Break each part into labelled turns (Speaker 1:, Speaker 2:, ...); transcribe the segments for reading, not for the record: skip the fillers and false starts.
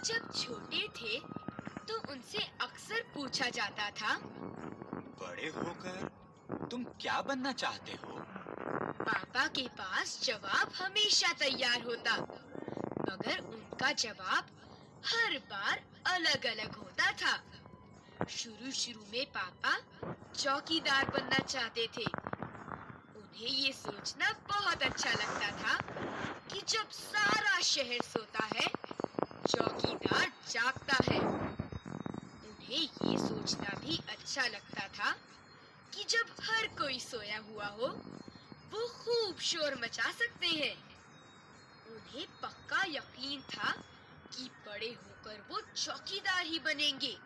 Speaker 1: जब छोटे थे तो उनसे अक्सर पूछा जाता था,
Speaker 2: बड़े होकर तुम क्या बनना चाहते हो?
Speaker 1: पापा के पास जवाब हमेशा तैयार होता, मगर उनका जवाब हर बार अलग-अलग होता था। शुरू-शुरू में पापा चौकीदार बनना चाहते थे। उन्हें ये सोचना बहुत अच्छा लगता था कि जब सारा शहर सोता है, चौकीदार जागता है। उन्हें ये सोचना भी अच्छा लगता था कि जब हर कोई सोया हुआ हो, वो खूब शोर मचा सकते हैं। उन्हें पक्का यकीन था कि बड़े होकर वो चौकीदार ही बनेंगे।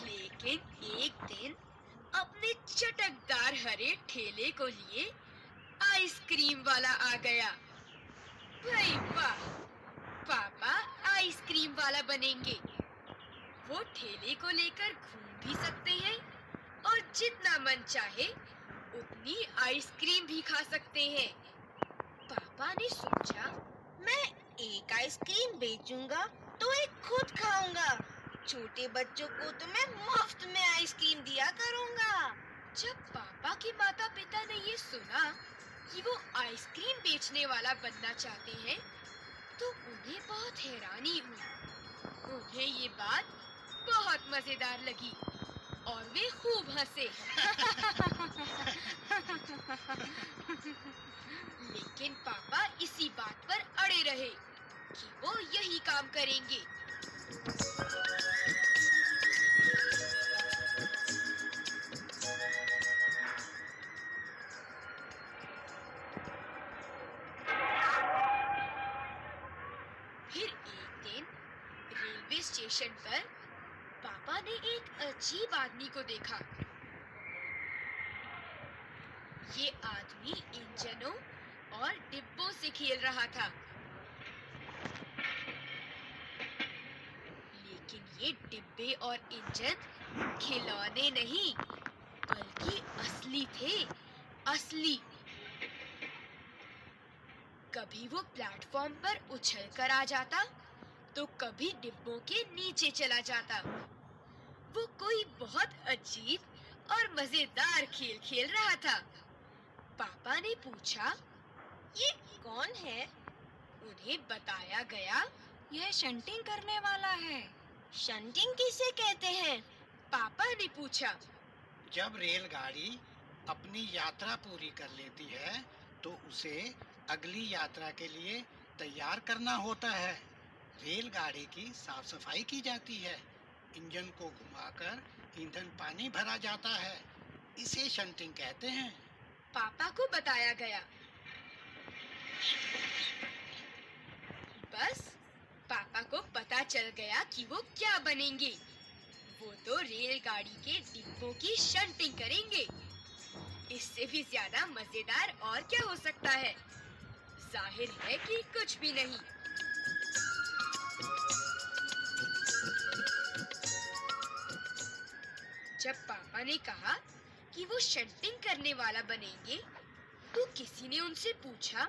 Speaker 1: लेकिन एक दिन अपने चटकदार हरे ठेले को लिए आइसक्रीम वाला आ गया। भाई वाह! पापा आइसक्रीम वाला बनेंगे। वो ठेले को लेकर घूम भी सकते हैं और जितना मन चाहे उतनी आइसक्रीम भी खा सकते हैं। पापा ने सोचा,
Speaker 3: मैं एक आइसक्रीम बेचूंगा तो एक खुद खाऊंगा। छोटे बच्चों को तो मैं मुफ्त में आइसक्रीम दिया करूंगा।
Speaker 1: जब पापा के माता पिता ने ये सुना कि वो आइसक्रीम बेचने वाला बनना चाहते हैं, तो उन्हें बहुत हैरानी हुई। उन्हें ये बात बहुत मजेदार लगी और वे खूब हंसे। लेकिन पापा इसी बात पर अड़े रहे कि वो यही काम करेंगे। फिर एक दिन रेलवे स्टेशन पर पापा ने एक अजीब आदमी को देखा। ये आदमी इंजनों और डिब्बों से खेल रहा था। लेकिन ये डिब्बे और इंजन खिलौने नहीं, बल्कि असली थे, असली। कभी वो प्लेटफॉर्म पर उछल कर आ जाता, तो कभी डिब्बों के नीचे चला जाता। वो कोई बहुत अजीब और मजेदार खेल खेल रहा था। पापा ने पूछा,
Speaker 3: ये कौन है?
Speaker 1: उन्हें बताया गया,
Speaker 4: यह शंटिंग करने वाला है।
Speaker 3: शंटिंग किसे कहते हैं?
Speaker 1: पापा ने पूछा।
Speaker 5: जब रेलगाड़ी अपनी यात्रा पूरी कर लेती है तो उसे अगली यात्रा के लिए तैयार करना होता है। रेलगाड़ी की साफ सफाई की जाती है, इंजन को घुमाकर ईंधन पानी भरा जाता है। इसे शंटिंग कहते हैं।
Speaker 1: पापा को बताया गया। बस पापा को पता चल गया कि वो क्या बनेंगे। वो तो रेलगाड़ी के डिब्बों की शंटिंग करेंगे। इससे भी ज्यादा मजेदार और क्या हो सकता है? जाहिर है कि कुछ भी नहीं। जब पापा ने कहा कि वो शंटिंग करने वाला बनेंगे, तो किसी ने उनसे पूछा,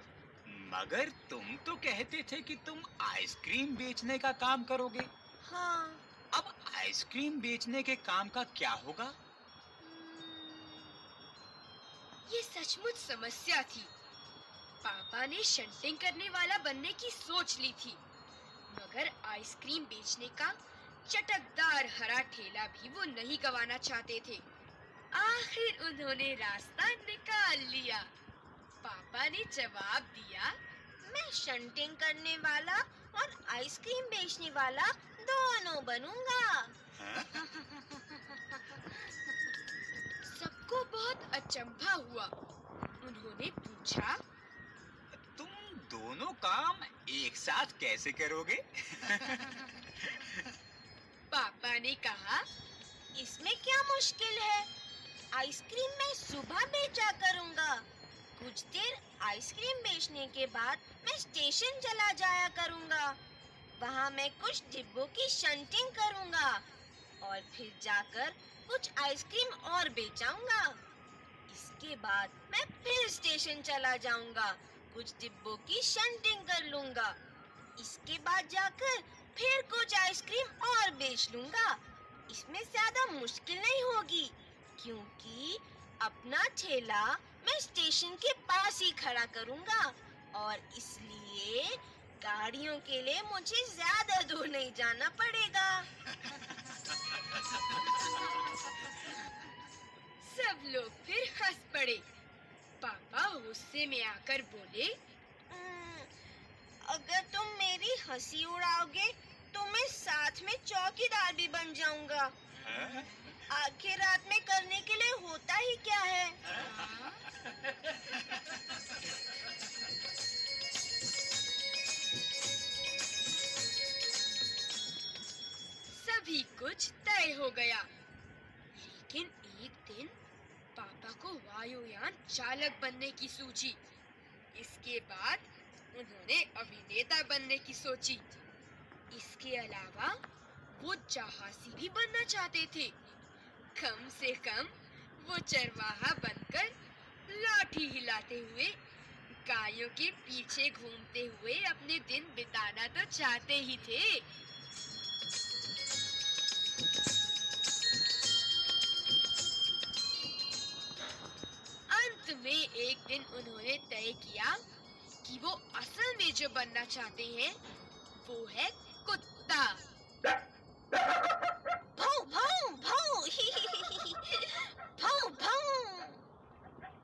Speaker 2: मगर तुम तो कहते थे कि तुम आइसक्रीम बेचने का काम करोगे।
Speaker 3: हाँ।
Speaker 2: अब आइसक्रीम बेचने के काम का क्या होगा?
Speaker 1: ये सचमुच समस्या थी। पापा ने शंटिंग करने वाला बनने की सोच ली थी, मगर आइसक्रीम बेचने का चटकदार हरा ठेला भी वो नहीं गंवाना चाहते थे। आखिर उन्होंने रास्ता निकाल लिया। पापा ने जवाब दिया,
Speaker 3: मैं शंटिंग करने वाला और आइसक्रीम बेचने वाला दोनों बनूंगा।
Speaker 1: सबको बहुत अचंभा हुआ। उन्होंने पूछा,
Speaker 2: तुम दोनों काम एक साथ कैसे करोगे?
Speaker 1: पापा ने कहा,
Speaker 3: इसमें क्या मुश्किल है? आइसक्रीम मैं सुबह बेचा करूंगा। कुछ देर आइसक्रीम बेचने के बाद मैं स्टेशन चला जाया करूंगा। वहाँ मैं कुछ डिब्बों की शंटिंग करूंगा और फिर जाकर कुछ आइसक्रीम और बेचाऊंगा। इसके बाद मैं फिर स्टेशन चला जाऊंगा, कुछ डिब्बों की शंटिंग कर लूंगा। इसके बाद जाकर फिर कुछ आइसक्रीम और बेच लूंगा। इसमें ज्यादा मुश्किल नहीं होगी, क्योंकि अपना ठेला मैं स्टेशन के पास ही खड़ा करूंगा और इसलिए गाड़ियों के लिए मुझे ज्यादा दूर नहीं जाना पड़ेगा।
Speaker 1: सब लोग फिर हंस पड़े। पापा गुस्से में आकर बोले,
Speaker 3: अगर तुम मेरी हंसी उड़ाओगे तो मैं साथ में चौकीदार भी बन जाऊंगा। आखिर रात में करने के लिए होता ही क्या है?
Speaker 1: सभी कुछ तय हो गया। लेकिन एक दिन पापा को वायुयान चालक बनने की सूझी। इसके बाद उन्होंने अभिनेता बनने की सोची। इसके अलावा वो जहाजी भी बनना चाहते थे। कम से कम वो चरवाहा बनकर लाठी हिलाते हुए गायों के पीछे घूमते हुए अपने दिन बिताना तो चाहते ही थे। अंत में एक दिन उन्होंने तय किया कि वो असल में जो बनना चाहते हैं वो है कुत्ता।
Speaker 3: भाऊ भाऊ भाऊ भाऊ भाऊ।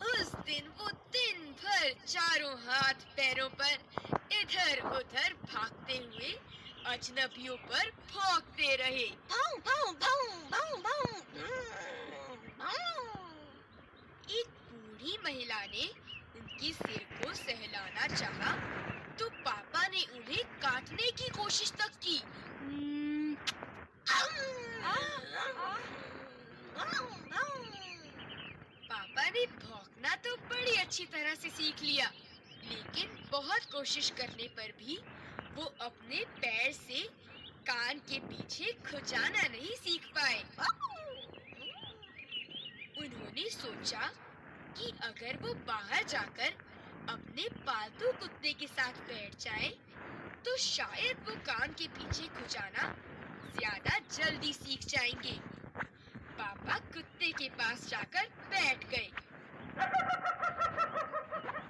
Speaker 1: उस दिन वो दिन भर चारों हाथ पैरों पर इधर उधर भागते हुए अजनबियों पर भौंकते रहे।
Speaker 3: भाऊ भाऊ भाऊ भाऊ भाऊ भाऊ।
Speaker 1: एक बूढ़ी महिला ने उनकी सिर को सहलाना चाहा तो पापा ने उन्हें काटने की कोशिश तक की। पापा ने भौंकना तो बड़ी अच्छी तरह से सीख लिया, लेकिन बहुत कोशिश करने पर भी वो अपने पैर से कान के पीछे खुजाना नहीं सीख पाए। उन्होंने सोचा कि अगर वो बाहर जाकर अपने पालतू कुत्ते के साथ बैठ जाए तो शायद वो कान के पीछे खुजाना ज्यादा जल्दी सीख जाएंगे। पापा कुत्ते के पास जाकर बैठ गए।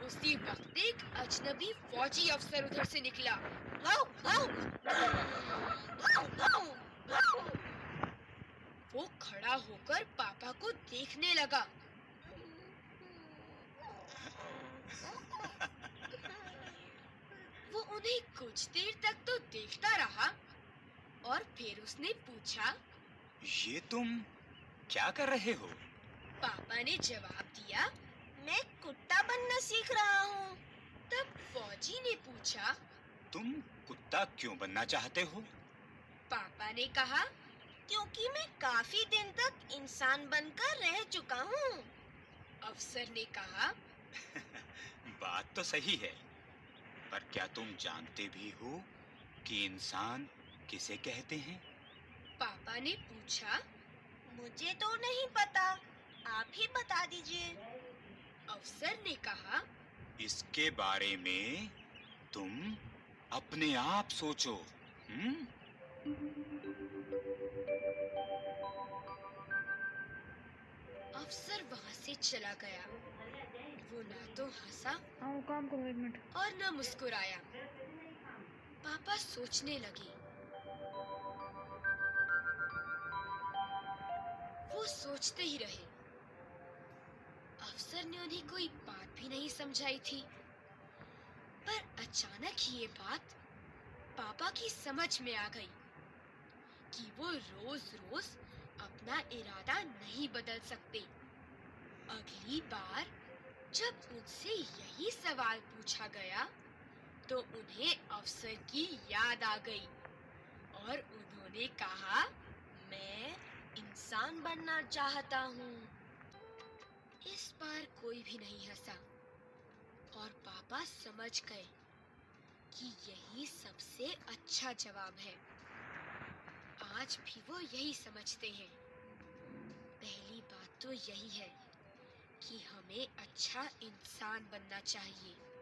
Speaker 1: उसी वक्त एक अजनबी फौजी अफसर उधर से निकला।
Speaker 3: भाऊ भाऊ भाऊ भाऊ भाऊ।
Speaker 1: वो खड़ा होकर पापा को देखने लगा। वो उन्हें कुछ देर तक तो देखता रहा और फिर उसने पूछा,
Speaker 2: ये तुम क्या कर रहे हो?
Speaker 1: पापा ने जवाब दिया,
Speaker 3: मैं कुत्ता बनना सीख रहा हूँ।
Speaker 1: तब फौजी ने पूछा,
Speaker 2: तुम कुत्ता क्यों बनना चाहते हो?
Speaker 1: पापा ने कहा,
Speaker 3: क्योंकि मैं काफी दिन तक इंसान बनकर रह चुका हूँ।
Speaker 1: अफसर ने कहा,
Speaker 2: बात तो सही है, पर क्या तुम जानते भी हो कि इंसान किसे कहते हैं?
Speaker 1: पापा ने पूछा,
Speaker 3: मुझे तो नहीं पता, आप ही बता दीजिए।
Speaker 1: अफसर ने कहा,
Speaker 2: इसके बारे में तुम अपने आप सोचो।
Speaker 1: अफसर वहाँ से चला गया। वो ना तो हंसा
Speaker 4: काम करो 1 मिनट।
Speaker 1: और न मुस्कुराया। पापा सोचने लगे। वो सोचते ही रहे। अफसर ने उन्हें कोई बात भी नहीं समझाई थी, पर अचानक ही ये बात पापा की समझ में आ गई कि वो रोज-रोज अपना इरादा नहीं बदल सकते। अगली बार जब उनसे यही सवाल पूछा गया तो उन्हें अफसर की याद आ गई और उन्होंने कहा,
Speaker 3: मैं इंसान बनना चाहता हूँ।
Speaker 1: इस बार कोई भी नहीं हंसा और पापा समझ गए कि यही सबसे अच्छा जवाब है। आज भी वो यही समझते हैं। पहली बात तो यही है कि हमें हमें अच्छा इंसान बनना चाहिए।